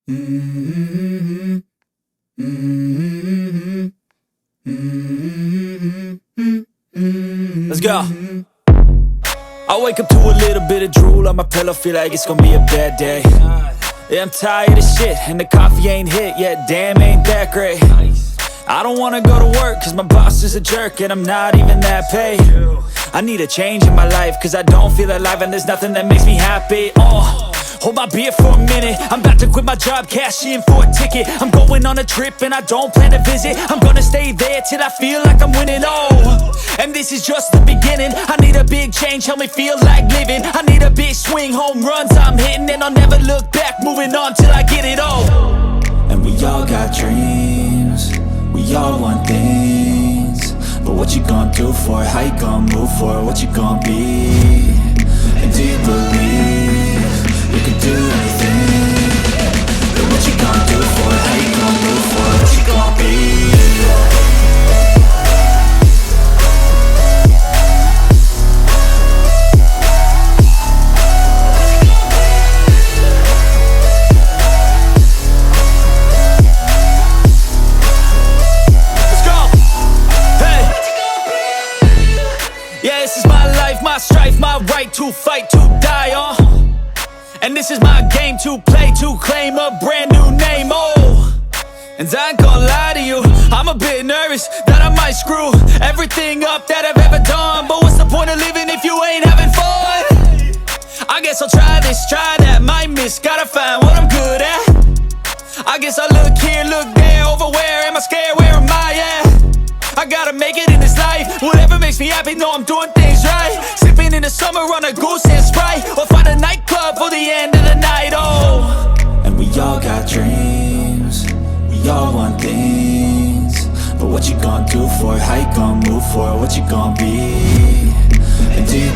Mm-hmm. Mm-hmm. Mm-hmm. Let's go. I wake up to a little bit of drool on my pillow, feel like it's gonna be a bad day. Yeah, I'm tired of shit, and the coffee ain't hit yet, damn, ain't that great. I don't wanna go to work, cause my boss is a jerk, and I'm not even that paid. I need a change in my life, cause I don't feel alive, and there's nothing that makes me happy. Hold my beer for a minute, I'm about to quit my job, cash in for a ticket. I'm going on a trip and I don't plan to visit. I'm gonna stay there till I feel like I'm winning, and this is just the beginning. I need a big change, help me feel like living. I need a big swing, home runs I'm hitting, and I'll never look back, moving on till I get it all. And we all got dreams, we all want things, but what you gonna do for it? How you gonna move for it? What you gonna be? And do you believe you can do anything? But what you gonna do for it? How you gonna move for it? What you gonna be? Let's go! Hey! Yeah, this is my life, my strife, my right to fight, to die, and this is my game to play, to claim a brand new name, and I ain't gonna lie to you, I'm a bit nervous that I might screw everything up that I've ever done. But what's the point of living if you ain't having fun? I guess I'll try this, try that, might miss, gotta find what I'm good at. I guess I look here, look there, over where am I scared, where am I at? I gotta make it in this life, whatever makes me happy, know I'm doing things right. Sipping in the summer on a goose and Sprite, or find a nightclub for the end of the night, And we all got dreams, we all want things, but what you gonna do for it? How you gonna move for it? What you gonna be? And do you